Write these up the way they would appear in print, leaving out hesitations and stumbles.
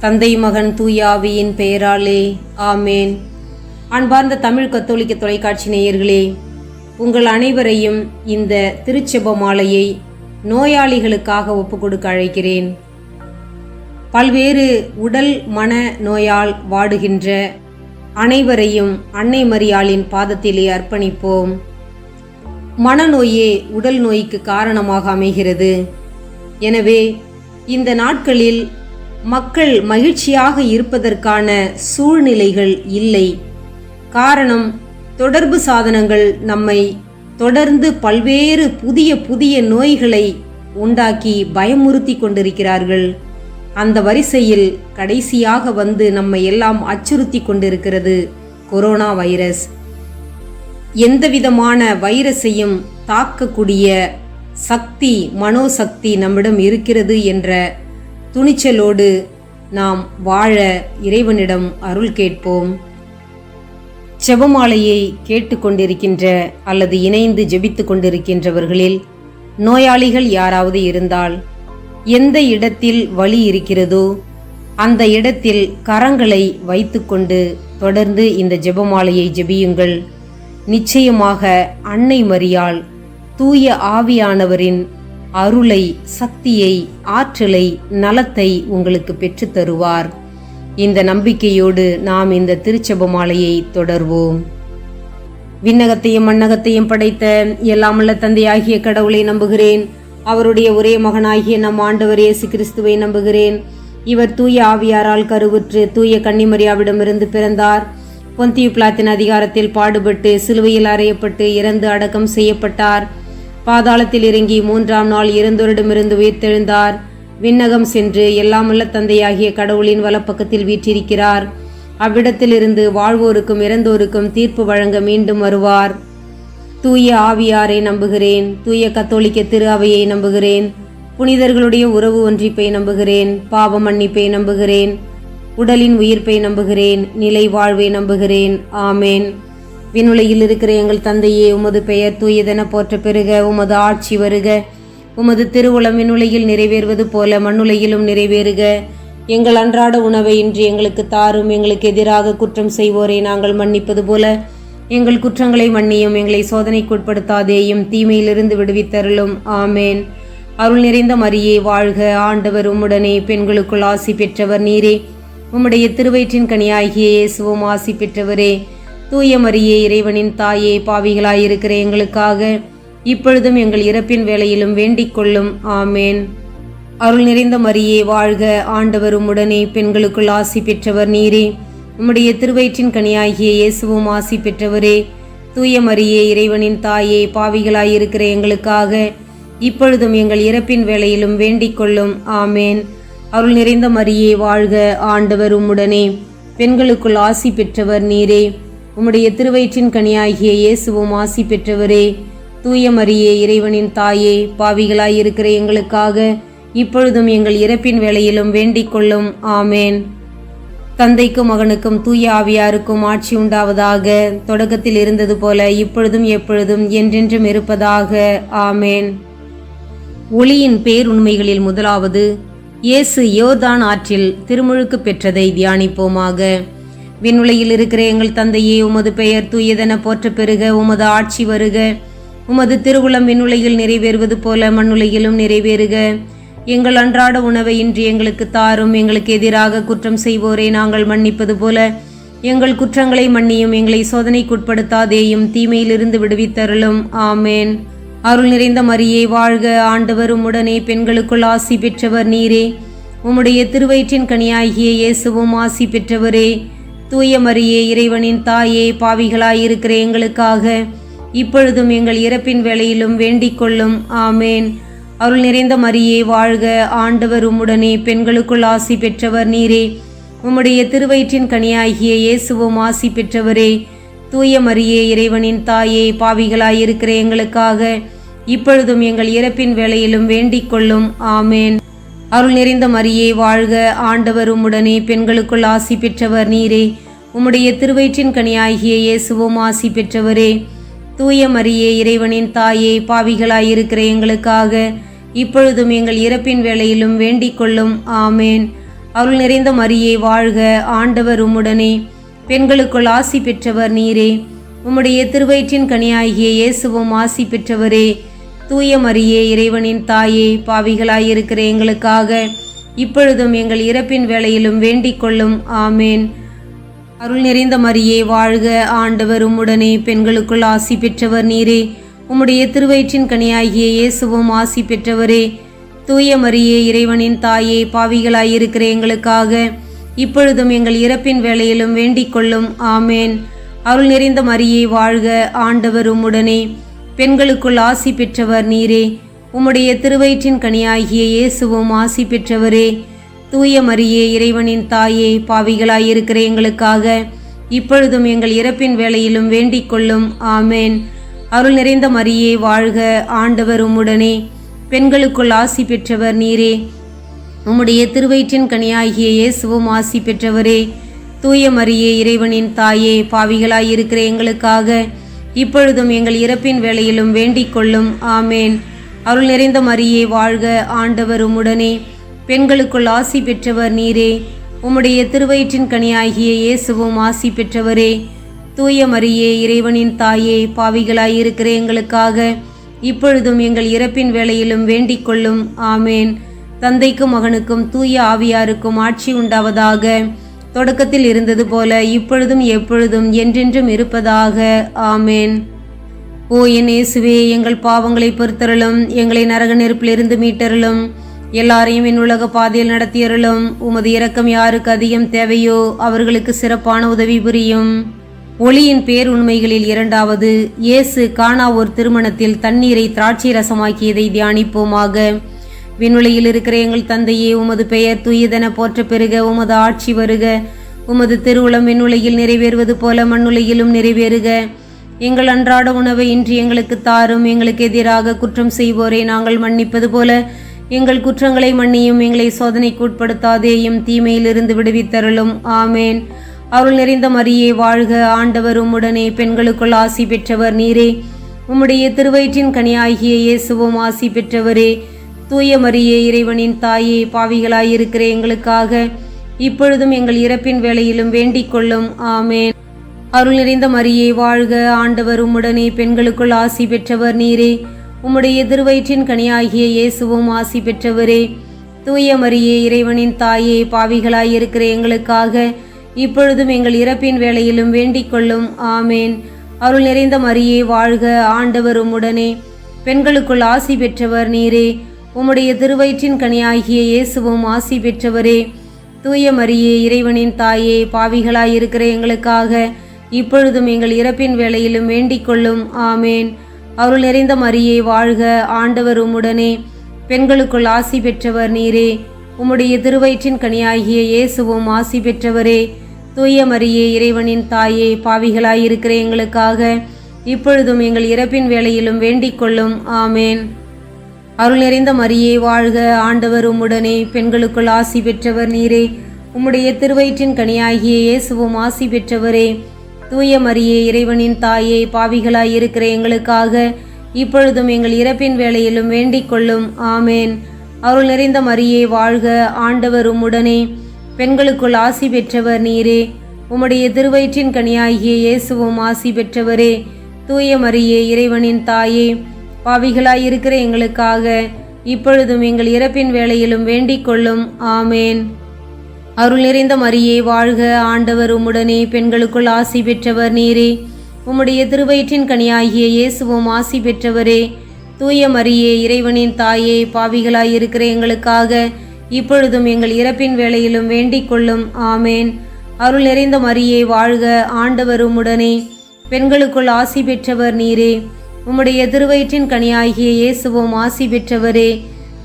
தந்தை மகன் தூய ஆவியின் பெயராலே ஆமேன். அன்பார்ந்த தமிழ் கத்தோலிக்க தொலைக்காட்சி நேயர்களே, உங்கள் அனைவரையும் இந்த திருச்செப மாலையை நோயாளிகளுக்காக ஒப்புக்கொடுக்க அழைக்கிறேன். பல்வேறு உடல் மன நோயால் வாடுகின்ற அனைவரையும் அன்னை மரியாளின் பாதத்திலே அர்ப்பணிப்போம். மனநோயே உடல் நோய்க்கு காரணமாக அமைகிறது. எனவே இந்த நாட்களில் மக்கள் மகிழ்ச்சியாக இருப்பதற்கான சூழ்நிலைகள் இல்லை. காரணம், தொடர்பு சாதனங்கள் நம்மை தொடர்ந்து பல்வேறு புதிய நோய்களை உண்டாக்கி பயமுறுத்தி கொண்டிருக்கிறார்கள். அந்த வரிசையில் கடைசியாக வந்து நம்மை எல்லாம் அச்சுறுத்தி கொண்டிருக்கிறது கொரோனா வைரஸ். எந்தவிதமான வைரஸையும் தாக்கக்கூடிய சக்தி, மனோசக்தி நம்மிடம் இருக்கிறது என்ற துணிச்சலோடு நாம் வாழ இறைவனிடம் அருள் கேட்போம். செபமாலையை கேட்டுக்கொண்டிருக்கின்ற அல்லது இணைந்து ஜெபித்து கொண்டிருக்கின்றவர்களில் நோயாளிகள் யாராவது இருந்தால், எந்த இடத்தில் வலி இருக்கிறதோ அந்த இடத்தில் கரங்களை வைத்துக்கொண்டு தொடர்ந்து இந்த ஜெபமாலையை ஜெபியுங்கள். நிச்சயமாக அன்னை மரியாள் தூய ஆவியானவரின் அருளை, சக்தியை, ஆற்றலை, நலத்தை உங்களுக்கு பெற்றுத் தருவார். இந்த நம்பிக்கையோடு நாம் இந்த திருச்செப மாலையை தொடர்வோம். விண்ணகத்தையும் மண்ணகத்தையும் படைத்த எல்லாமல்ல தந்தையாகிய கடவுளை நம்புகிறேன். அவருடைய ஒரே மகனாகிய நம் ஆண்டவர் இயேசு கிறிஸ்துவை நம்புகிறேன். இவர் தூய ஆவியாரால் கருவுற்று தூய கன்னிமரியாவிடமிருந்து பிறந்தார். பொந்தியு பிலாத்தின் அதிகாரத்தில் பாடுபட்டு சிலுவையில் அறையப்பட்டு இறந்து அடக்கம் செய்யப்பட்டார். பாதாளத்தில் இறங்கி 3ஆம் நாள் இறந்தோரிடமிருந்து உயிர்த்தெழுந்தார். விண்ணகம் சென்று எல்லாமல்ல தந்தையாகிய கடவுளின் வலப்பக்கத்தில் வீற்றிருக்கிறார். அவ்விடத்திலிருந்து வாழ்வோருக்கும் இறந்தோருக்கும் தீர்ப்பு வழங்க மீண்டும் வருவார். தூய ஆவியாரை நம்புகிறேன். தூய கத்தோலிக்க திரு அவையை நம்புகிறேன். புனிதர்களுடைய உறவு ஒன்றிப்பை நம்புகிறேன். பாவ மன்னிப்பை நம்புகிறேன். உடலின் உயிர்ப்பை நம்புகிறேன். நிலை வாழ்வை நம்புகிறேன். ஆமேன். விண்ணுலகில் இருக்கிற எங்கள் தந்தையே, உமது பெயர் தூயதென போற்ற பெறுக. உமது ஆட்சி வருக. உமது திருவுளம் விண்ணுலகில் நிறைவேறுவது போல மண்ணுலகிலும் நிறைவேறுக. எங்கள் அன்றாட உணவை இன்று எங்களுக்கு தாரும். எங்களுக்கு எதிராக குற்றம் செய்வோரை நாங்கள் மன்னிப்பது போல எங்கள் குற்றங்களை மன்னியும். எங்களை சோதனைக்குட்படுத்தாதேயும், தீமையிலிருந்து விடுவித்தருளும். ஆமேன். அருள் நிறைந்த மரியே வாழ்க. ஆண்டவர் உம்முடனே, பெண்களுக்குள் ஆசி பெற்றவர் நீரே. உம்முடைய திருவயிற்றின் கனியாகிய இயேசுவும் ஆசி பெற்றவரே. தூய மரியே, இறைவனின் தாயே, பாவிகளாயிருக்கிற எங்களுக்காக இப்பொழுதும் எங்கள் இறப்பின் வேளையிலும் வேண்டிக் கொள்ளும். ஆமேன். அருள் நிறைந்த மரியே வாழ்க. ஆண்டவர் உம்முடனே, பெண்களுக்குள் ஆசி பெற்றவர் நீரே. உம்முடைய திருவயிற்றின் கனியாகிய இயேசுவும் ஆசி பெற்றவரே. தூய மரியே, இறைவனின் தாயே, பாவிகளாயிருக்கிற எங்களுக்காக இப்பொழுதும் எங்கள் இறப்பின் வேளையிலும் வேண்டிக் கொள்ளும். ஆமேன். அருள் நிறைந்த மரியே வாழ்க. ஆண்டவர் உம்முடனே, பெண்களுக்குள் ஆசி பெற்றவர் நீரே. உம்முடைய திருவயிற்றின் கனியாகிய இயேசுவும் ஆசி பெற்றவரே. தூய மரியே, இறைவனின் தாயே, பாவிகளாயிருக்கிற எங்களுக்காக இப்பொழுதும் எங்கள் இறப்பின் வேளையிலும் வேண்டிக் கொள்ளும். ஆமேன். தந்தைக்கும் மகனுக்கும் தூய ஆவியாருக்கும் ஆட்சி உண்டாவதாக. தொடக்கத்தில் இருந்தது போல இப்பொழுதும் எப்பொழுதும் என்றென்றும் இருப்பதாக. ஆமேன். ஒளியின் பேருண்மைகளில் முதலாவது, இயேசு யோர்தான் ஆற்றில் திருமுழுக்கு பெற்றதை தியானிப்போமாக. விண்ணுலகில் இருக்கிற எங்கள் தந்தையே, உமது பெயர் தூயதென போற்ற பெறுக. உமது ஆட்சி வருக. உமது திருவுளம் விண்ணுலகில் நிறைவேறுவது போல மண்ணுலகிலும் நிறைவேறுக. எங்கள் அன்றாட உணவை இன்று எங்களுக்கு தாரும். எங்களுக்கு எதிராக குற்றம் செய்வோரை நாங்கள் மன்னிப்பது போல எங்கள் குற்றங்களை மன்னியும். எங்களை சோதனைக்குட்படுத்தாதேயும், தீமையிலிருந்து விடுவித்தருளும். ஆமேன். அருள் நிறைந்த மரியே வாழ்க. ஆண்டவர் உம்முடனே, பெண்களுக்குள் ஆசி பெற்றவர் நீரே. உம்முடைய திருவயிற்றின் கனியாகிய இயேசுவும் ஆசி பெற்றவரே. தூய மரியே, இறைவனின் தாயே, பாவிகளாயிருக்கிற எங்களுக்காக இப்பொழுதும் எங்கள் இறப்பின் வேளையிலும் வேண்டிக் கொள்ளும். ஆமேன். அருள் நிறைந்த மரியே வாழ்க. ஆண்டவர் உம்முடனே, பெண்களுக்குள் ஆசி பெற்றவர் நீரே. உம்முடைய திருவயிற்றின் கனியாகிய இயேசுவும் ஆசி பெற்றவரே. தூய மரியே, இறைவனின் தாயே, பாவிகளாயிருக்கிற எங்களுக்காக இப்பொழுதும் எங்கள் இறப்பின் வேளையிலும் வேண்டிக் கொள்ளும். ஆமேன். அருள் நிறைந்த மரியே வாழ்க. ஆண்டவர் உம்முடனே, பெண்களுக்குள் ஆசி பெற்றவர் நீரே. உம்முடைய திருவயிற்றின் கனியாகிய இயேசுவும் ஆசி பெற்றவரே. தூய மரியே, இறைவனின் தாயே, பாவிகளாயிருக்கிற எங்களுக்காக இப்பொழுதும் எங்கள் இறப்பின் வேளையிலும் வேண்டிக் கொள்ளும். ஆமேன். அருள் நிறைந்த மரியே வாழ்க, ஆண்டவர் உம்முடனே, பெண்களுக்குள் ஆசி பெற்றவர் நீரே. உம்முடைய திருவயிற்றின் கனியாகிய இயேசுவும் ஆசி பெற்றவரே. தூய மரியே, இறைவனின் தாயே, பாவிகளாயிருக்கிற எங்களுக்காக இப்பொழுதும் எங்கள் இறப்பின் வேளையிலும் வேண்டிக் கொள்ளும். ஆமேன். அருள் நிறைந்த மரியே வாழ்க, ஆண்டவர் உம்முடனே, பெண்களுக்குள் ஆசி பெற்றவர் நீரே. உம்முடைய திருவயிற்றின் கனியாகிய இயேசுவும் ஆசி பெற்றவரே. தூய மரியே, இறைவனின் தாயே, பாவிகளாயிருக்கிற எங்களுக்காக இப்பொழுதும் எங்கள் இறப்பின் வேளையிலும் வேண்டிக் கொள்ளும். ஆமேன். அருள் நிறைந்த மரியே வாழ்க, ஆண்டவர் உம்முடனே, பெண்களுக்குள் ஆசி பெற்றவர் நீரே. உம்முடைய திருவயிற்றின் கனியாகிய இயேசுவும் ஆசி பெற்றவரே. தூய மரியே, இறைவனின் தாயே, பாவிகளாயிருக்கிற எங்களுக்காக இப்பொழுதும் எங்கள் இறப்பின் வேளையிலும் வேண்டிக் கொள்ளும். ஆமேன். அருள் நிறைந்த மரியே வாழ்க, ஆண்டவர் உம்முடனே, பெண்களுக்குள் ஆசி பெற்றவர் நீரே. உம்முடைய திருவயிற்றின் கனியாகிய இயேசுவும் ஆசி பெற்றவரே. தூய மரியே, இறைவனின் தாயே, பாவிகளாயிருக்கிற எங்களுக்காக இப்பொழுதும் எங்கள் இறப்பின் வேளையிலும் வேண்டிக் கொள்ளும். ஆமேன். அருள் நிறைந்த மரியே வாழ்க, ஆண்டவர் உம்முடனே, பெண்களுக்குள் ஆசி பெற்றவர் நீரே. உம்முடைய திருவயிற்றின் கனியாகிய இயேசுவும் ஆசி பெற்றவரே. தூய மரியே, இறைவனின் தாயே, பாவிகளாயிருக்கிற எங்களுக்காக இப்பொழுதும் எங்கள் இறப்பின் வேளையிலும் வேண்டிக் கொள்ளும். ஆமேன். தந்தைக்கும் மகனுக்கும் தூய ஆவியாருக்கும் ஆட்சி உண்டாவதாக. தொடக்கத்தில் இருந்தது போல இப்பொழுதும் எப்பொழுதும் என்றென்றும் இருப்பதாக. ஆமேன். ஓ என் இயேசுவே, எங்கள் பாவங்களை பொறுத்தருளும், எங்களை நரக நெருப்பிலிருந்து மீட்டருளும், எல்லாரையும் என் உலக பாதையில் நடத்தியருளும். உமது இரக்கம் யாருக்கு அதிகம் தேவையோ அவர்களுக்கு சிறப்பான உதவி புரியும். ஒளியின் பேர் உண்மைகளில் இரண்டாவது, இயேசு கானா ஒரு திருமணத்தில் தண்ணீரை திராட்சை ரசமாக்கியதை தியானிப்போமாக. விண்ணுலகில் இருக்கிற எங்கள் தந்தையே, உமது பெயர் தூயதென போற்ற பெறுக. உமது ஆட்சி வருக. உமது திருவுளம் விண்ணுலகில் நிறைவேறுவது போல மண்ணுலகிலும் நிறைவேறுக. எங்கள் அன்றாட உணவை இன்று எங்களுக்கு தாரும். எங்களுக்கு எதிராக குற்றம் செய்வோரை நாங்கள் மன்னிப்பது போல எங்கள் குற்றங்களை மன்னியும். எங்களை சோதனைக்கு உட்படுத்தாதேயும், தீமையிலிருந்து விடுவித்தருளும். ஆமேன். அருள் நிறைந்த மரியே வாழ்க, ஆண்டவர் உம்முடனே, பெண்களுக்குள் ஆசி பெற்றவர் நீரே. உம்முடைய திருவயிற்றின் கனியாகிய இயேசுவும் ஆசி பெற்றவரே. தூய மரியே, இறைவனின் தாயே, பாவிகளாயிருக்கிற எங்களுக்காக இப்பொழுதும் எங்கள் இறப்பின் வேளையிலும் வேண்டிக் கொள்ளும். ஆமேன். அருள் நிறைந்த மரியே வாழ்க, ஆண்டவர் உம்முடனே, பெண்களுக்குள் ஆசி பெற்றவர் நீரே. உம்முடைய திருவயிற்றின் கனியாகிய இயேசுவும் ஆசி பெற்றவரே. தூய மரியே, இறைவனின் தாயே, பாவிகளாயிருக்கிற எங்களுக்காக இப்பொழுதும் எங்கள் இறப்பின் வேளையிலும் வேண்டிக் கொள்ளும். ஆமேன். அருள் நிறைந்த மரியே வாழ்க, ஆண்டவர் உம்முடனே, பெண்களுக்குள் ஆசி பெற்றவர் நீரே. உம்முடைய திருவயிற்றின் கனியாகிய இயேசுவும் ஆசி பெற்றவரே. தூய மரியே, இறைவனின் தாயே, பாவிகளாயிருக்கிற எங்களுக்காக இப்பொழுதும் எங்கள் இறப்பின் வேளையிலும் வேண்டிக் கொள்ளும். ஆமேன். அருள் நிறைந்த மரியே வாழ்க, ஆண்டவர் உம்முடனே, பெண்களுக்குள் ஆசி பெற்றவர் நீரே. உம்முடைய திருவயிற்றின் கனியாகிய இயேசுவும் ஆசி பெற்றவரே. தூய மரியே, இறைவனின் தாயே, பாவிகளாயிருக்கிற எங்களுக்காக இப்பொழுதும் எங்கள் இறப்பின் வேளையிலும் வேண்டிக் கொள்ளும். ஆமேன். அருள் நிறைந்த மரியே வாழ்க, ஆண்டவர் உம்முடனே, பெண்களுக்குள் ஆசி பெற்றவர் நீரே. உம்முடைய திருவயிற்றின் கனியாகிய இயேசுவும் ஆசி பெற்றவரே. தூய மரியே, இறைவனின் தாயே, பாவிகளாயிருக்கிற எங்களுக்காக இப்பொழுதும் எங்கள் இறப்பின் வேளையிலும் வேண்டிக் கொள்ளும். ஆமேன். அருள் நிறைந்த மரியே வாழ்க, ஆண்டவர் உம்முடனே, பெண்களுக்குள் ஆசி பெற்றவர் நீரே. உம்முடைய திருவயிற்றின் கனியாகிய இயேசுவும் ஆசி பெற்றவரே. தூய மரியே, இறைவனின் தாயே, பாவிகளாயிருக்கிற எங்களுக்காக இப்பொழுதும் எங்கள் இறப்பின் வேளையிலும் வேண்டிக் கொள்ளும். ஆமேன். அருள் நிறைந்த மரியே வாழ்க, ஆண்டவர் உம்முடனே, பெண்களுக்குள் ஆசி பெற்றவர் நீரே. உம்முடைய திருவயிற்றின் கனியாகிய இயேசுவும் ஆசி பெற்றவரே. தூய மரியே, இறைவனின் தாயே, பாவிகளாயிருக்கிற எங்களுக்காக இப்பொழுதும் எங்கள் இறப்பின் வேளையிலும் வேண்டிக் கொள்ளும். ஆமேன். அருள் நிறைந்த மரியே வாழ்க, ஆண்டவர் உம்முடனே, பெண்களுக்குள் ஆசி பெற்றவர் நீரே. உம்முடைய திருவயிற்றின் கனியாகிய இயேசுவும் ஆசி பெற்றவரே.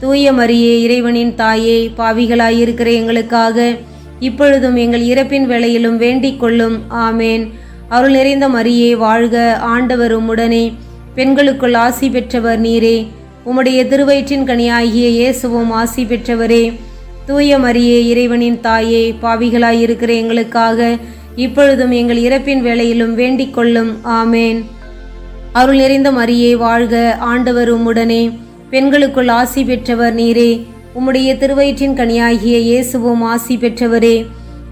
தூய மரியே, இறைவனின் தாயே, பாவிகளாயிருக்கிற எங்களுக்காக இப்பொழுதும் எங்கள் இறப்பின் வேளையிலும் வேண்டிக் கொள்ளும். ஆமேன். அருள் நிறைந்த மரியே வாழ்க, ஆண்டவர் உம்முடனே, பெண்களுக்குள் ஆசி பெற்றவர் நீரே. உம்முடைய திருவயிற்றின் கனியாகிய இயேசுவும் ஆசி பெற்றவரே. தூய மரியே, இறைவனின் தாயே, பாவிகளாயிருக்கிற எங்களுக்காக இப்பொழுதும் எங்கள் இறப்பின் வேளையிலும் வேண்டிக் கொள்ளும். ஆமேன். அருள் நிறைந்த மரியே வாழ்க, ஆண்டவர் உம்முடனே, பெண்களுக்குள் ஆசி பெற்றவர் நீரே. உம்முடைய திருவயிற்றின் கனியாகிய இயேசுவும் ஆசி பெற்றவரே.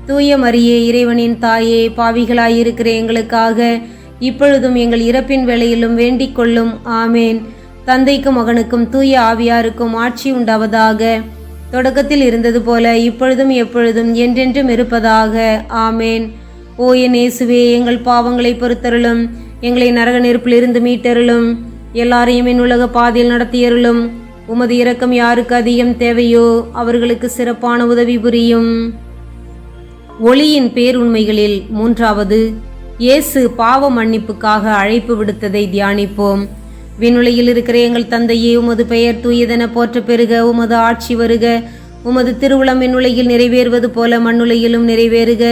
தூய மரியே, இறைவனின் தாயே, பாவிகளாயிருக்கிற எங்களுக்காக இப்பொழுதும் எங்கள் இறப்பின் வேளையிலும் வேண்டிக் கொள்ளும். ஆமேன். தந்தைக்கும் மகனுக்கும் தூய ஆவியாருக்கும் ஆட்சி உண்டாவதாக. தொடக்கத்தில் இருந்தது போல இப்பொழுதும் எப்பொழுதும் என்றென்றும் இருப்பதாக. ஆமேன். ஓ என் இயேசுவே, எங்கள் பாவங்களை பொறுத்தருளும், எங்களை நரக நெருப்பிலிருந்து மீட்டருளும், எல்லாரையும் என் உலக பாதையில் நடத்தியருளும். உமது இரக்கம் யாருக்கு அதிகம் தேவையோ அவர்களுக்கு சிறப்பான உதவி புரியும். ஒளியின் பேருண்மைகளில் மூன்றாவது, இயேசு பாவ மன்னிப்புக்காக அழைப்பு விடுத்ததை தியானிப்போம். விண்ணுலகில் இருக்கிற எங்கள் தந்தையே, உமது பெயர் தூயதென போற்ற பெறுக. உமது ஆட்சி வருக. உமது திருவுளம் விண்ணுலகில் நிறைவேறுவது போல மண்ணுலகிலும் நிறைவேறுக.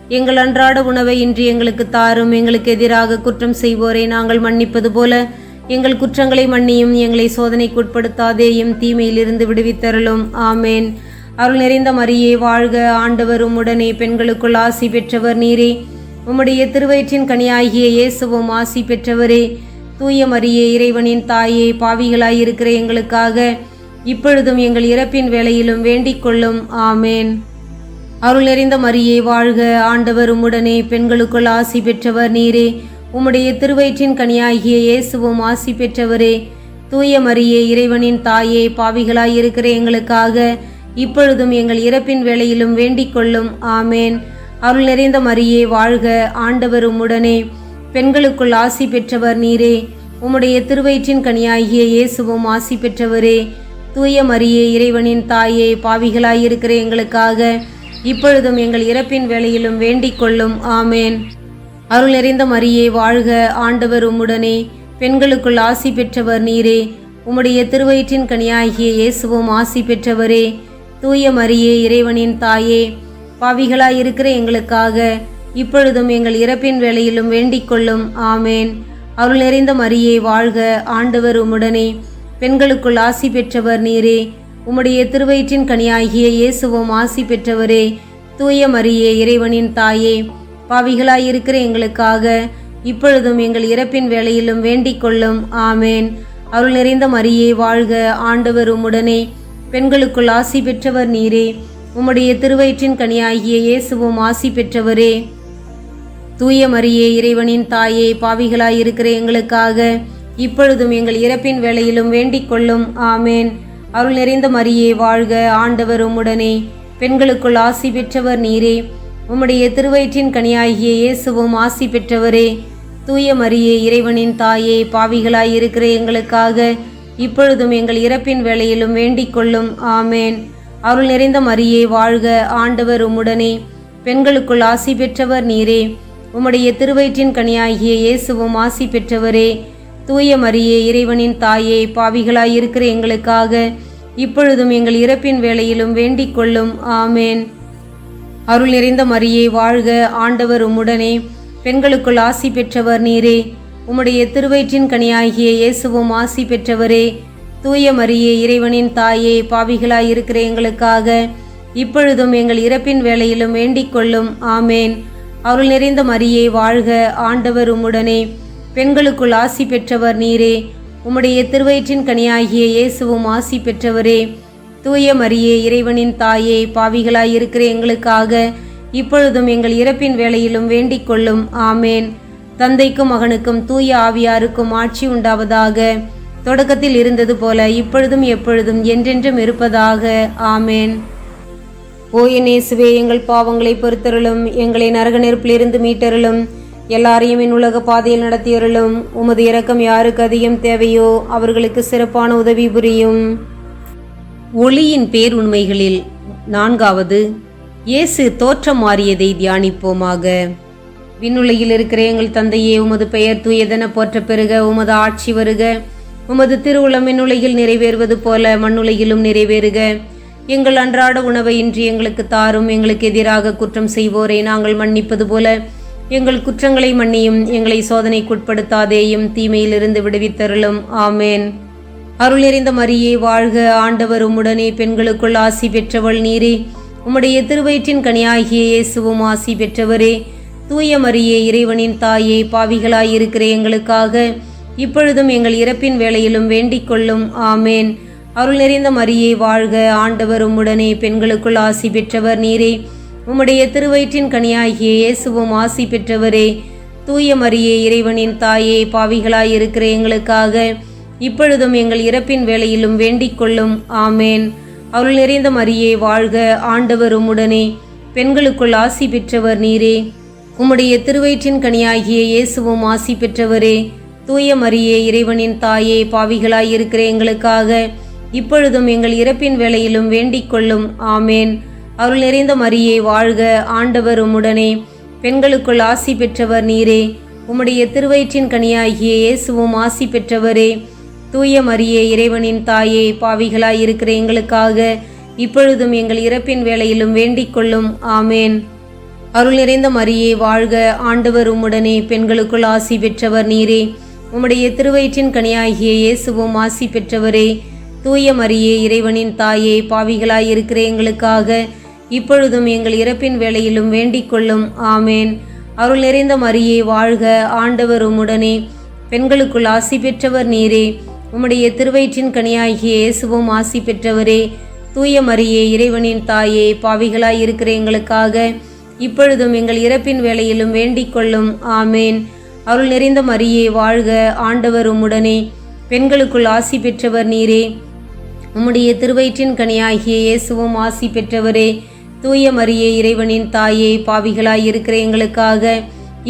எங்கள் அன்றாட உணவை இன்று எங்களுக்கு தாரும். எங்களுக்கு எதிராக குற்றம் செய்வோரை நாங்கள் மன்னிப்பது போல எங்கள் குற்றங்களை மன்னியும். எங்களை சோதனைக்குட்படுத்தாதேயும், தீமையிலிருந்து விடுவித்தருளும். ஆமேன். அருள் நிறைந்த மரியே வாழ்க. ஆண்டவர் உம்முடனே, பெண்களுக்குள் ஆசி பெற்றவர் நீரே. உம்முடைய திருவயிற்றின் கனியாகிய இயேசுவும் ஆசி பெற்றவரே. தூய மரியே, இறைவனின் தாயே, பாவிகளாயிருக்கிற எங்களுக்காக இப்பொழுதும் எங்கள் இறப்பின் வேளையிலும் வேண்டிக் கொள்ளும். ஆமேன். அருள் நிறைந்த மரியே வாழ்க. ஆண்டவர் உம்முடனே, பெண்களுக்குள் ஆசி பெற்றவர் நீரே. உம்முடைய திருவயிற்றின் கனியாகிய இயேசுவும் ஆசி பெற்றவரே. தூய மரியே, இறைவனின் தாயே, பாவிகளாயிருக்கிற எங்களுக்காக இப்பொழுதும் எங்கள் இறப்பின் வேளையிலும் வேண்டிக் கொள்ளும். ஆமேன். அருள் நிறைந்த மரியே வாழ்க. ஆண்டவர் உம்முடனே, பெண்களுக்குள் ஆசி பெற்றவர் நீரே. உம்முடைய திருவயிற்றின் கனியாகிய இயேசுவும் ஆசி பெற்றவரே. தூய மரியே, இறைவனின் தாயே, பாவிகளாயிருக்கிற எங்களுக்காக இப்பொழுதும் எங்கள் இறப்பின் வேளையிலும் வேண்டிக் கொள்ளும். ஆமேன். அருள் நிறைந்த மரியே வாழ்க. ஆண்டவர் உம்முடனே, பெண்களுக்குள் ஆசி பெற்றவர் நீரே. உம்முடைய திருவயிற்றின் கனியாகிய இயேசுவும் ஆசி பெற்றவரே. தூய மரியே, இறைவனின் தாயே, பாவிகளாயிருக்கிற எங்களுக்காக இப்பொழுதும் எங்கள் இறப்பின் வேளையிலும் வேண்டிக் கொள்ளும். ஆமேன். அருள் நிறைந்த மரியே வாழ்க. ஆண்டவர் உம்முடனே, பெண்களுக்குள் ஆசி பெற்றவர் நீரே. உம்முடைய திருவயிற்றின் கனியாகிய இயேசுவும் ஆசி பெற்றவரே. தூய மரியே, இறைவனின் தாயே, பாவிகளாயிருக்கிற எங்களுக்காக இப்பொழுதும் எங்கள் இறப்பின் வேளையிலும் வேண்டிக் கொள்ளும். ஆமேன். அருள் நிறைந்த மரியே வாழ்க. ஆண்டவர் உம்முடனே, பெண்களுக்குள் ஆசி பெற்றவர் நீரே. உம்முடைய திருவயிற்றின் கனியாகிய இயேசுவும் ஆசி பெற்றவரே. தூய மரியே, இறைவனின் தாயே, பாவிகளாயிருக்கிற எங்களுக்காக இப்பொழுதும் எங்கள் இறப்பின் வேளையிலும் வேண்டிக் கொள்ளும். ஆமேன். அருள் நிறைந்த மரியே வாழ்க. ஆண்டவர் உம்முடனே, பெண்களுக்குள் ஆசி பெற்றவர் நீரே. உம்முடைய திருவயிற்றின் கனியாகிய இயேசுவும் ஆசி பெற்றவரே. தூய மரியே, இறைவனின் தாயே, பாவிகளாயிருக்கிற எங்களுக்காக இப்பொழுதும் எங்கள் இறப்பின் வேளையிலும் வேண்டிக் கொள்ளும். ஆமேன். அருள் நிறைந்த மரியே வாழ்க. ஆண்டவர் உம்முடனே, பெண்களுக்குள் ஆசி பெற்றவர் நீரே. உம்முடைய திருவயிற்றின் கனியாகிய இயேசுவும் ஆசி பெற்றவரே. தூய மரியே, இறைவனின் தாயே, பாவிகளாயிருக்கிற எங்களுக்காக இப்பொழுதும் எங்கள் இறப்பின் வேளையிலும் வேண்டிக் கொள்ளும். ஆமேன். அருள் நிறைந்த மரியே வாழ்க. ஆண்டவர் உம்முடனே, பெண்களுக்குள் ஆசி பெற்றவர் நீரே. உம்முடைய திருவயிற்றின் கனியாகிய இயேசுவும் ஆசி பெற்றவரே. தூய மரியே, இறைவனின் தாயே, பாவிகளாயிருக்கிற எங்களுக்காக இப்பொழுதும் எங்கள் இறப்பின் வேளையிலும் வேண்டிக் கொள்ளும். ஆமேன். அருள் நிறைந்த மரியே வாழ்க. ஆண்டவர் உம்முடனே, பெண்களுக்குள் ஆசி பெற்றவர் நீரே. உம்முடைய திருவயிற்றின் கனியாகிய இயேசுவும் ஆசி பெற்றவரே. தூய மரியே, இறைவனின் தாயே, பாவிகளாயிருக்கிற எங்களுக்காக இப்பொழுதும் எங்கள் இறப்பின் வேளையிலும் வேண்டிக் கொள்ளும். ஆமேன். தந்தைக்கும் மகனுக்கும் தூய ஆவியாருக்கும் ஆட்சி உண்டாவதாக. தொடக்கத்தில் இருந்தது போல இப்பொழுதும் எப்பொழுதும் என்றென்றும் இருப்பதாக. ஆமேன். ஓ என் இயேசுவே, எங்கள் பாவங்களை பொறுத்தருளும், எங்களை நரக நெருப்பிலிருந்து மீட்டருளும், எல்லாரையும் என் உலக பாதையில் நடத்தியருளும். உமது இரக்கம் யாருக்கு அதிகம் தேவையோ அவர்களுக்கு சிறப்பான உதவி புரியும். ஒளியின் பேருண்மைகளில் நான்காவது, இயேசு தோற்றம் மாறியதை தியானிப்போமாக. விண்ணுலகில் இருக்கிற எங்கள் தந்தையே, உமது பெயர் தூயதென போற்ற பெறுக. உமது ஆட்சி வருக. உமது திருவுளம் விண்ணுலகில் நிறைவேறுவது போல மண்ணுலகிலும் நிறைவேறுக. எங்கள் அன்றாட உணவை இன்று எங்களுக்கு தாரும். எங்களுக்கு எதிராக குற்றம் செய்வோரை நாங்கள் மன்னிப்பது போல எங்கள் குற்றங்களை மன்னியும். எங்களை சோதனைக்குட்படுத்தாதேயும், தீமையிலிருந்து விடுவித்தருளும். ஆமேன். அருள் நிறைந்த மரியே வாழ்க. ஆண்டவர் உம்முடனே, பெண்களுக்குள் ஆசி பெற்றவள் நீரே. உம்முடைய திருவயிற்றின் கனியாகிய இயேசுவும் ஆசி பெற்றவரே. தூய மரியே, இறைவனின் தாயே, பாவிகளாயிருக்கிற எங்களுக்காக இப்பொழுதும் எங்கள் இறப்பின் வேளையிலும் வேண்டிக் கொள்ளும். ஆமேன். அருள் நிறைந்த மரியே வாழ்க, ஆண்டவர் உம்முடனே, பெண்களுக்குள் ஆசி பெற்றவர் நீரே. உம்முடைய திருவயிற்றின் கனியாகிய இயேசுவும் ஆசி பெற்றவரே. தூய மரியே, இறைவனின் தாயே, பாவிகளாயிருக்கிற எங்களுக்காக இப்பொழுதும் எங்கள் இறப்பின் வேளையிலும் வேண்டிக் கொள்ளும். ஆமேன். அருள் நிறைந்த மரியே வாழ்க, ஆண்டவர் உம்முடனே, பெண்களுக்குள் ஆசி பெற்றவர் நீரே. உம்முடைய திருவயிற்றின் கனியாகிய இயேசுவும் ஆசி பெற்றவரே. தூய மரியே, இறைவனின் தாயே, பாவிகளாயிருக்கிற எங்களுக்காக இப்பொழுதும் எங்கள் இறப்பின் வேளையிலும் வேண்டிக் கொள்ளும். ஆமேன். அருள் நிறைந்த மரியே வாழ்க, ஆண்டவர் உம்முடனே, பெண்களுக்குள் ஆசி பெற்றவர் நீரே. உம்முடைய திருவயிற்றின் கனியாகிய இயேசுவும் ஆசி பெற்றவரே. தூய மரியே, இறைவனின் தாயே, பாவிகளாயிருக்கிற எங்களுக்காக இப்பொழுதும் எங்கள் இறப்பின் வேளையிலும் வேண்டிக் கொள்ளும். ஆமேன். அருள் நிறைந்த மரியே வாழ்க, ஆண்டவர் உம்முடனே, பெண்களுக்குள் ஆசி பெற்றவர் நீரே. உம்முடைய திருவயிற்றின் கனியாகிய இயேசுவும் ஆசி பெற்றவரே. தூய மரியே, இறைவனின் தாயே, பாவிகளாயிருக்கிற எங்களுக்காக இப்பொழுதும் எங்கள் இறப்பின் வேளையிலும் வேண்டிக் கொள்ளும். ஆமேன். அருள் நிறைந்த மரியே வாழ்க, ஆண்டவர் உம்முடனே, பெண்களுக்குள் ஆசி பெற்றவர் நீரே. உம்முடைய திருவயிற்றின் கனியாகிய இயேசுவும் ஆசி பெற்றவரே. தூய மரியே, இறைவனின் தாயே, பாவிகளாயிருக்கிற எங்களுக்காக இப்பொழுதும் எங்கள் இறப்பின் வேளையிலும் வேண்டிக் கொள்ளும். ஆமேன். அருள் நிறைந்த மரியே வாழ்க, ஆண்டவர் உம்முடனே, பெண்களுக்குள் ஆசி பெற்றவர் நீரே. உம்முடைய திருவயிற்றின் கனியாகிய இயேசுவும் ஆசி பெற்றவரே. தூய மரியே, இறைவனின் தாயே, பாவிகளாயிருக்கிற எங்களுக்காக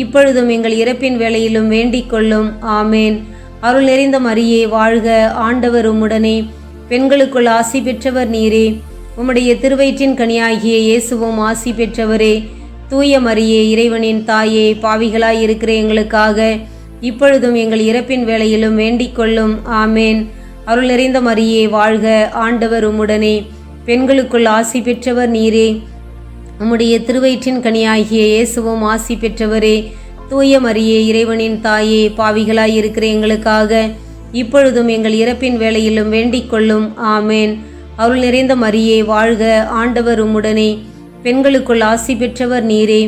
இப்பொழுதும் எங்கள் இறப்பின் வேளையிலும் வேண்டிக் கொள்ளும். ஆமேன். அருள் நிறைந்த மரியே வாழ்க, ஆண்டவர் உம்முடனே, பெண்களுக்குள் ஆசி பெற்றவர் நீரே. உம்முடைய திருவயிற்றின் கனியாகிய இயேசுவும் ஆசி பெற்றவரே. தூய மரியே, இறைவனின் தாயே, பாவிகளாயிருக்கிற எங்களுக்காக இப்பொழுதும் எங்கள் இறப்பின் வேளையிலும் வேண்டிக் கொள்ளும். ஆமேன். அருள் நிறைந்த மரியே வாழ்க, ஆண்டவர் உம்முடனே, பெண்களுக்குள் ஆசி பெற்றவர் நீரே. உம்முடைய திருவயிற்றின் கனியாகிய இயேசுவும் ஆசி பெற்றவரே. தூய மரியே, இறைவனின் தாயே, பாவிகளாயிருக்கிற எங்களுக்காக இப்பொழுதும் எங்கள் இறப்பின் வேளையிலும் வேண்டிக் கொள்ளும். ஆமேன். அருள் நிறைந்த மரியே வாழ்க, ஆண்டவர் உம்முடனே, பெண்களுக்குள் ஆசி பெற்றவர் நீரே.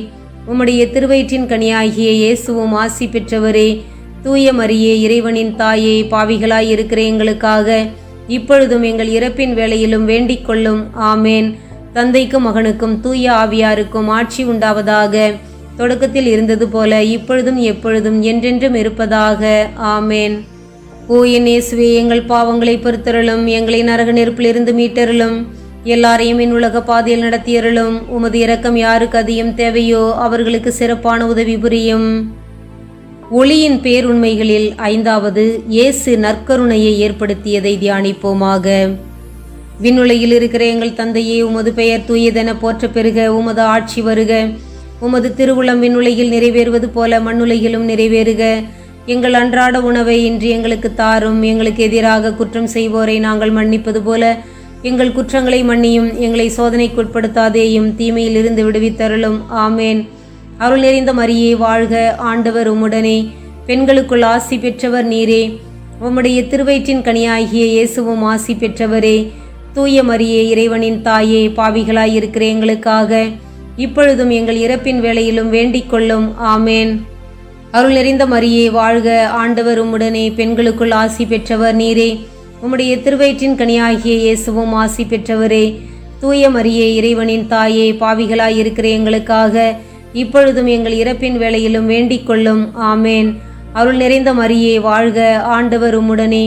உம்முடைய திருவயிற்றின் கனியாகிய இயேசுவும் ஆசி பெற்றவரே. தூய மரியே, இறைவனின் தாயே, பாவிகளாயிருக்கிற எங்களுக்காக இப்பொழுதும் எங்கள் இறப்பின் வேளையிலும் வேண்டிக் கொள்ளும். ஆமேன். தந்தைக்கும் மகனுக்கும் தூய ஆவியாருக்கும் ஆட்சி உண்டாவதாக. தொடக்கத்தில் இருந்தது போல இப்பொழுதும் எப்பொழுதும் என்றென்றும் இருப்பதாக. ஆமேன். ஓ என் இயேசுவே, எங்கள் பாவங்களை பொறுத்தருளும், எங்களை நரக நெருப்பிலிருந்து மீட்டருளும், எல்லாரையும் என் உலக பாதையில் நடத்தியருளும். உமது இரக்கம் யாருக்கு அதிகம் தேவையோ அவர்களுக்கு சிறப்பான உதவி புரியும். ஒளியின் பேருண்மைகளில் 5வது, இயேசு நற்கருணையை ஏற்படுத்தியதை தியானிப்போமாக. விண்ணுலகில் இருக்கிற எங்கள் தந்தையே, உமது பெயர் தூயதென போற்ற பெறுக. உமது ஆட்சி வருக. உமது திருவுளம் விண்ணுலகில் நிறைவேறுவது போல மண்ணுலகிலும் நிறைவேறுக. எங்கள் அன்றாட உணவை இன்று எங்களுக்கு தாரும். எங்களுக்கு எதிராக குற்றம் செய்வோரை நாங்கள் மன்னிப்பது போல எங்கள் குற்றங்களை மன்னியும். எங்களை சோதனைக்குட்படுத்தாதேயும், தீமையில் இருந்து விடுவித்தருளும். ஆமேன். அருள் நிறைந்த மரியே வாழ்க, ஆண்டவர் உம்முடனே, பெண்களுக்குள் ஆசி பெற்றவர் நீரே. உம்முடைய திருவயிற்றின் கனியாகிய இயேசுவும் ஆசி பெற்றவரே. தூய மரியே, இறைவனின் தாயே, பாவிகளாயிருக்கிற எங்களுக்காக இப்பொழுதும் எங்கள் இறப்பின் வேளையிலும் வேண்டிக் கொள்ளும். ஆமேன். அருள் நிறைந்த மரியே வாழ்க, ஆண்டவர் உம்முடனே, பெண்களுக்குள் ஆசி பெற்றவர் நீரே. உம்முடைய திருவயிற்றின் கனியாகிய இயேசுவும் ஆசி பெற்றவரே. தூய மரியே, இறைவனின் தாயே, பாவிகளாயிருக்கிற எங்களுக்காக இப்பொழுதும் எங்கள் இறப்பின் வேளையிலும் வேண்டிக் கொள்ளும். ஆமேன். அருள் நிறைந்த மரியே வாழ்க, ஆண்டவர் உம்முடனே,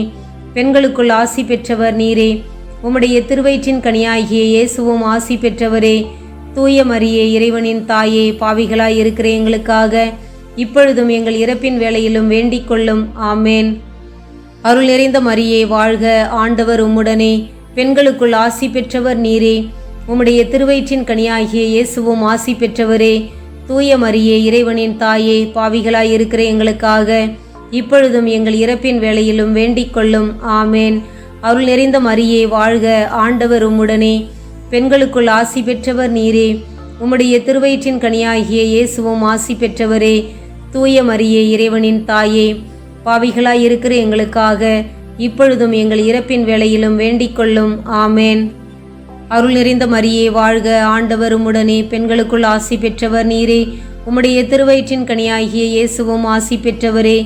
பெண்களுக்குள் ஆசி பெற்றவர் நீரே. உம்முடைய திருவயிற்றின் கனியாகிய இயேசுவும் ஆசி பெற்றவரே. தூய மரியே, இறைவனின் தாயே, பாவிகளாயிருக்கிற எங்களுக்காக இப்பொழுதும் எங்கள் இறப்பின் வேளையிலும் வேண்டிக் கொள்ளும். ஆமேன். அருள் நிறைந்த மரியே வாழ்க, ஆண்டவர் உம்முடனே, பெண்களுக்குள் ஆசி பெற்றவர் நீரே. உம்முடைய திருவயிற்றின் கனியாகிய இயேசுவும் ஆசி பெற்றவரே. தூய மரியே, இறைவனின் தாயே, பாவிகளாயிருக்கிற எங்களுக்காக இப்பொழுதும் எங்கள் இறப்பின் வேளையிலும் வேண்டிக் கொள்ளும். ஆமேன். அருள் நிறைந்த மரியே வாழ்க, ஆண்டவர் உம்முடனே, பெண்களுக்குள் ஆசி பெற்றவர் நீரே. உம்முடைய திருவயிற்றின் கனியாகிய இயேசுவும் ஆசி பெற்றவரே. தூய மரியே, இறைவனின் தாயே, பாவிகளாயிருக்கிற எங்களுக்காக இப்பொழுதும் எங்கள் இறப்பின் வேளையிலும் வேண்டிக் கொள்ளும். ஆமேன். அருள் நிறைந்த மரியே வாழ்க, ஆண்டவர் உம்முடனே, பெண்களுக்குள் ஆசி பெற்றவர் நீரே. உம்முடைய திருவயிற்றின் கனியாகிய இயேசுவும் ஆசி பெற்றவரே.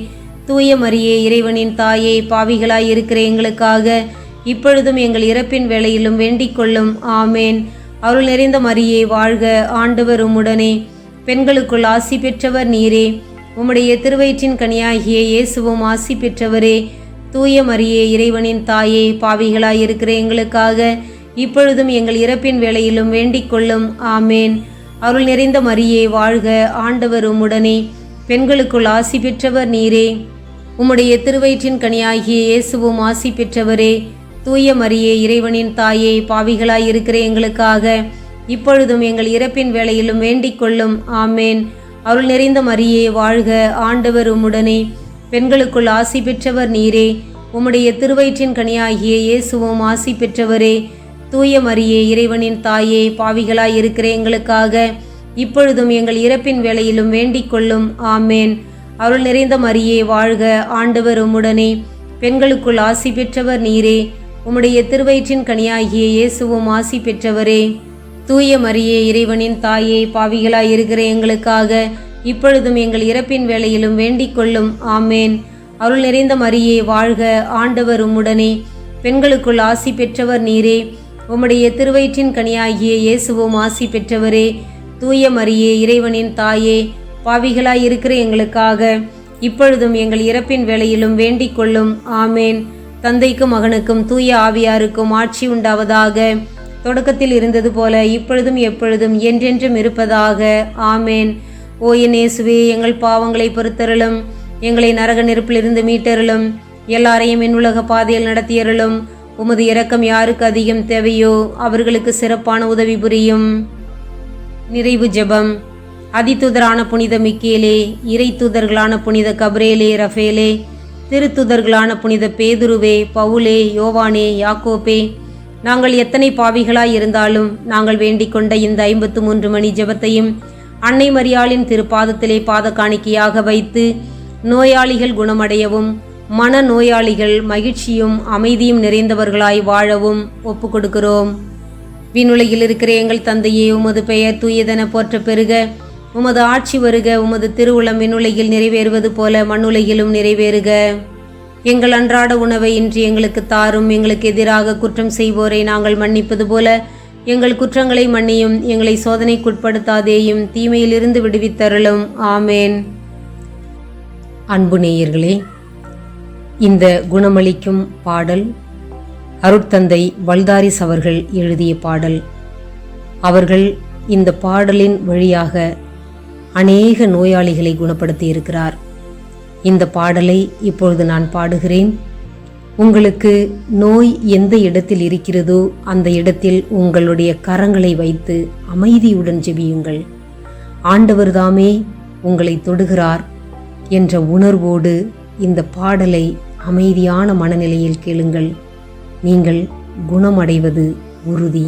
தூய மரியே, இறைவனின் தாயே, பாவிகளாயிருக்கிற எங்களுக்காக இப்பொழுதும் எங்கள் இறப்பின் வேளையிலும் வேண்டிக் கொள்ளும். ஆமேன். அருள் நிறைந்த மரியே வாழ்க, ஆண்டவர் உம்முடனே, பெண்களுக்குள் ஆசி பெற்றவர் நீரே. உம்முடைய திருவயிற்றின் கனியாகிய இயேசுவும் ஆசி பெற்றவரே. தூய மரியே, இறைவனின் தாயே, பாவிகளாயிருக்கிற எங்களுக்காக இப்பொழுதும் எங்கள் இறப்பின் வேளையிலும் வேண்டிக் கொள்ளும். ஆமேன். அருள் நிறைந்த மரியே வாழ்க, ஆண்டவர் உம்முடனே, பெண்களுக்குள் ஆசி பெற்றவர் நீரே. உம்முடைய திருவயிற்றின் கனியாகிய இயேசுவும் ஆசி பெற்றவரே. தூய மரியே, இறைவனின் தாயே, பாவிகளாயிருக்கிற எங்களுக்காக இப்பொழுதும் எங்கள் இறப்பின் வேளையிலும் வேண்டிக் கொள்ளும். ஆமேன். அருள் நிறைந்த மரியே வாழ்க, ஆண்டவர் உம்முடனே, பெண்களுக்குள் ஆசி பெற்றவர் நீரே. உம்முடைய திருவயிற்றின் கனியாகிய இயேசுவும் ஆசி பெற்றவரே. தூய மரியே, இறைவனின் தாயே, பாவிகளாயிருக்கிற எங்களுக்காக இப்பொழுதும் எங்கள் இறப்பின் வேளையிலும் வேண்டிக் கொள்ளும். ஆமேன். அருள் நிறைந்த மரியே வாழ்க, ஆண்டவர் உம்முடனே, பெண்களுக்குள் ஆசி பெற்றவர் நீரே. உம்முடைய திருவயிற்றின் கனியாகிய இயேசுவும் ஆசி பெற்றவரே. தூய மரியே, இறைவனின் தாயே, பாவிகளாயிருக்கிற எங்களுக்காக இப்பொழுதும் எங்கள் இறப்பின் வேளையிலும் வேண்டிக் கொள்ளும். ஆமேன். அருள் நிறைந்த மரியே வாழ்க, ஆண்டவர் உம்முடனே, பெண்களுக்குள் ஆசி பெற்றவர் நீரே. உம்முடைய திருவயிற்றின் கனியாகிய இயேசுவும் ஆசி பெற்றவரே. தூய மரியே, இறைவனின் தாயே, பாவிகளாயிருக்கிற எங்களுக்காக இப்பொழுதும் எங்கள் இறப்பின் வேளையிலும் வேண்டிக் கொள்ளும். ஆமேன். தந்தைக்கும் மகனுக்கும் தூய ஆவியாருக்கும் ஆட்சி உண்டாவதாக. தொடக்கத்தில் இருந்தது போல இப்பொழுதும் எப்பொழுதும் என்றென்றும் இருப்பதாக. ஆமேன். ஓ என் இயேசுவே, எங்கள் பாவங்களை பொறுத்தருளும், எங்களை நரக நெருப்பிலிருந்து மீட்டருளும், எல்லாரையும் என் உலக பாதையில் நடத்தியருளும். உமது இரக்கம் யாருக்கு அதிகம் தேவையோ அவர்களுக்கு சிறப்பான உதவி புரியும். நிறைவு ஜெபம். அதிதூதரான புனித மிக்கேலே, இறை தூதர்களான புனித கப்ரேலே, ரஃபேலே, திருத்தூதர்களான புனித பேதுருவே, பவுலே, யோவானே, யாக்கோப்பே, நாங்கள் எத்தனை பாவிகளாய் இருந்தாலும் நாங்கள் வேண்டிக் கொண்ட இந்த 53 மணி ஜெபத்தையும் அன்னை மரியாளின் திருப்பாதத்திலே பாத காணிக்கையாக வைத்து நோயாளிகள் குணமடையவும், மன நோயாளிகள் மகிழ்ச்சியும் அமைதியும் நிறைந்தவர்களாய் வாழவும் ஒப்பு கொடுக்கிறோம். விண்ணுலகில் இருக்கிற எங்கள் தந்தையே, உமது பெயர் தூயதென போற்ற பெருக, உமது ஆட்சி வருக, உமது திருவுளம் விண்ணுலகில் நிறைவேறுவது போல மண்ணுலகிலும் நிறைவேறுக. எங்கள் அன்றாட உணவை இன்று எங்களுக்கு தாரும். எங்களுக்கு எதிராக குற்றம் செய்வோரை நாங்கள் மன்னிப்பது போல எங்கள் குற்றங்களை மன்னியும். எங்களை சோதனைக்குட்படுத்தாதேயும், தீமையிலிருந்து விடுவித்தருளும். ஆமேன். அன்பு நேயர்களே, இந்த குணமளிக்கும் பாடல் அருட்தந்தை வல்தாரிஸ் அவர்கள் எழுதிய பாடல். அவர்கள் இந்த பாடலின் வழியாக அநேக நோயாளிகளை குணப்படுத்தி இருக்கிறார். இந்த பாடலை இப்பொழுது நான் பாடுகிறேன். உங்களுக்கு நோய் எந்த இடத்தில் இருக்கிறதோ அந்த இடத்தில் உங்களுடைய கரங்களை வைத்து அமைதியுடன் ஜெபியுங்கள். ஆண்டவர்தாமே உங்களை தொடுகிறார் என்ற உணர்வோடு இந்த பாடலை அமைதியான மனநிலையில் கேளுங்கள். நீங்கள் குணமடைவது உறுதி.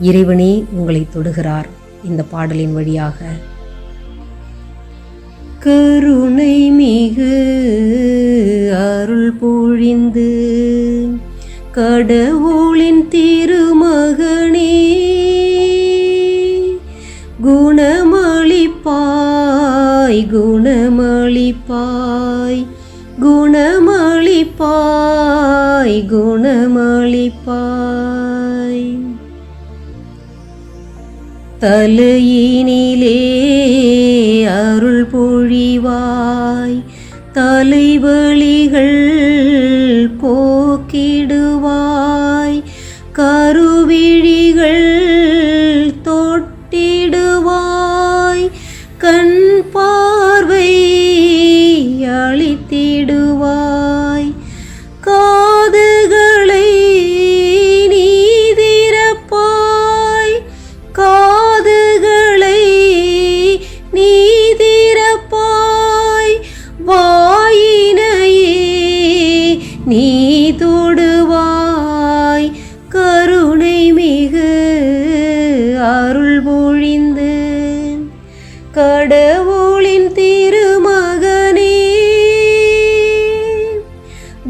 இறைவனே உங்களை தொடுகிறார் இந்த பாடலின் வழியாக. கருணை மிகு அருள் பொழிந்து கடவுளின் திருமகனே, குணமளிப்பாய் குணமளிப்பாய் குணமளிப்பாய் குணமளிப்பாய். தலையினிலே அருள் பொழிவாய், தலைவலிகள் போக்கிடுவாய், கருவிழிகள் தொட்டிடுவாய், கண் பார்வை அளித்திடுவாய், காதுகளை நீதிரப்பாய், காதுகளை நீதிரப்பாய், வாயினையே நீ தொடுவாய், கருணை மிகு அருள் பொழிந்து கடவுளின் திருமகனே,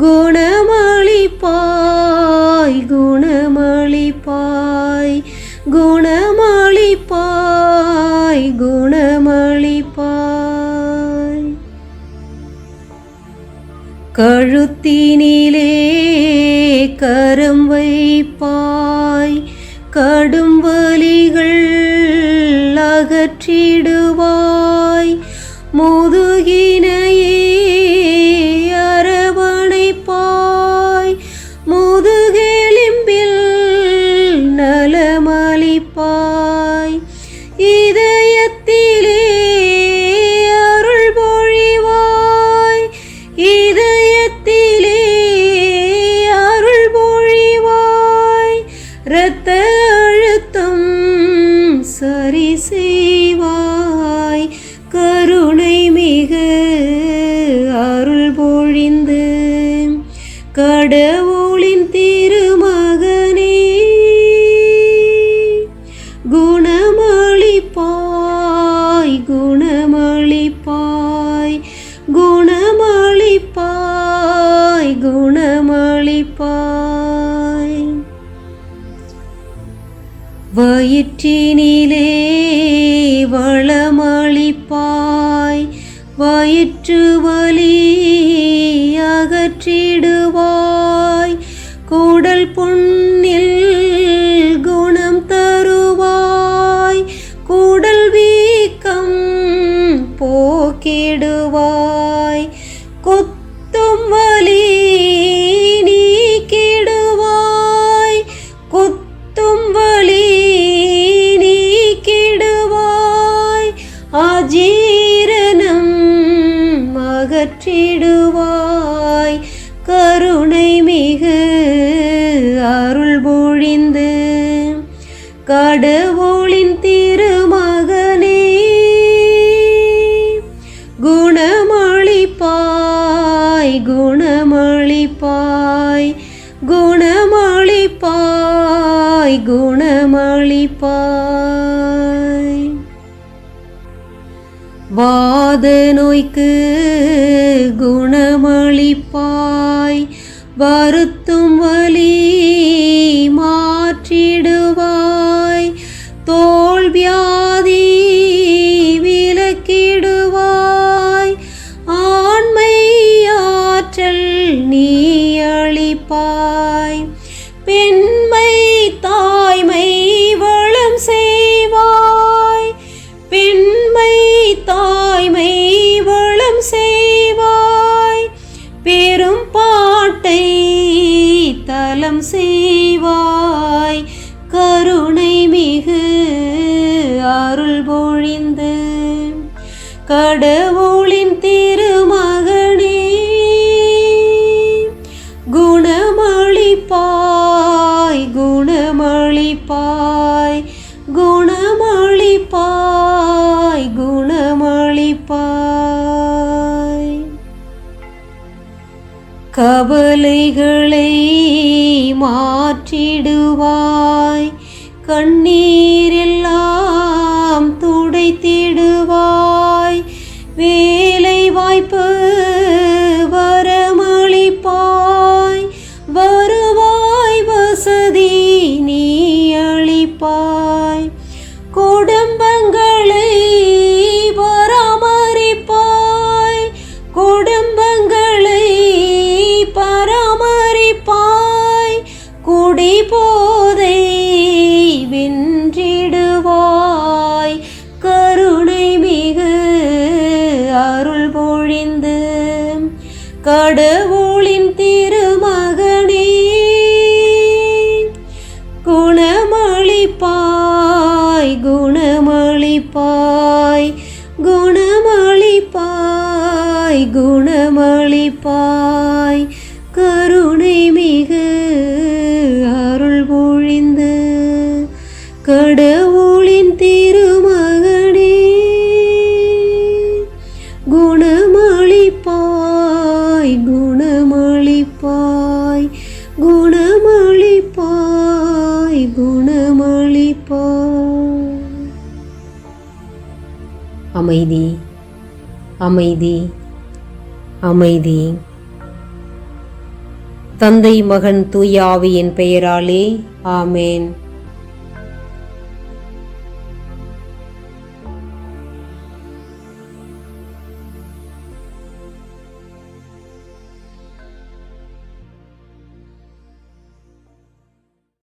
குணமளிப்பாய் குணமளிப்பாய் குணமளிப்பாய் குணமளிப்பாய். கழுத்தினிலே கரம் வைப்பாய், கடும் வலிகள் அகற்றிடுவாய். முதுகினையே அரவணைப்பாய், முதுகெலும்பில் நலமளிப்பாய். இதயத்திலே அருள் பொழிவாய், இதயத்திலே அருள் பொழிவாய். இரத்த அழுத்தம் சரி செய்வாய், கருணை மிகு அருள் பொழிந்து கடவுளின் திருமகனே குணமளிப்பாய், குணமளிப்பாய், குணமளிப்பாய், குணமளிப்பாய். வயிற்றினிலே வளமளிப்பாய், வயிற்று வலி அகற்றிடுவாய். குடல் புண்ணில் குணம் தருவாய், குடல் வீக்கம் போக்கிடுவாய். குத்தும் வலி நீக்கிடுவாய், குத்தும் வலி நீக்கிடுவாய். அஜீரணம் அகற்றிடுவாய், கருணை மிகு அருள் பொழிந்து கடவுளின் திருமகனே குணமளிப்பாய், குணமளிப்பாய், குணமளிப்பாய், குணமளிப்பாய். வாத நோய்க்கு குணமளிப்பாய், வருத்தும் வலி மாற்றிடுவாய். தோல் வியாதி விலக்கிடுவாய், ஆண்மை ஆற்றல் நீ அளிப்பாய். பெண்மை தாய்மை வளம் செய்வாய், பெண்மை தாய்மை வளம் செய்வாய். பெரும் பாட்டை தலம் செய்வாய், கருணை மிகு அருள் பொழிந்து கடவுளின் திருமகனே குணமளிப்பாய், குணமளிப்பாய், குணமளிப்பாய், குணமளிப்பாய். கவலைகளை மாற்றிடுவாய், கண்ணீரெல்லாம் துடைத்திடுவாய். வேலை வாய்ப்பு வரமளிப்பாய், வருவாய் வசதி நீ அளிப்பாய். குடும்பங்களை பராமரிப்பாய், குடும்பங்களை பராமரிப்பாய். குடிபோதை வென்றிடுவாய், கருணை மிகு அருள் பொழிந்து கடவுளின் திருமகனே குணமளிப்பாய், குணமளிப்பாய், குணமளிப்பாய், குணமளிப்பாய். கருணை மிகு அருள் பொழிந்து கடவுளின் திருமகனே குணமளிப்பாய், குணமளிப்பாய், குணமளிப்பாய், குணமளிப்பாய். அமைதி, அமைதி, அமைதி. தந்தை மகன் தூய ஆவியின் பெயராலே ஆமேன்.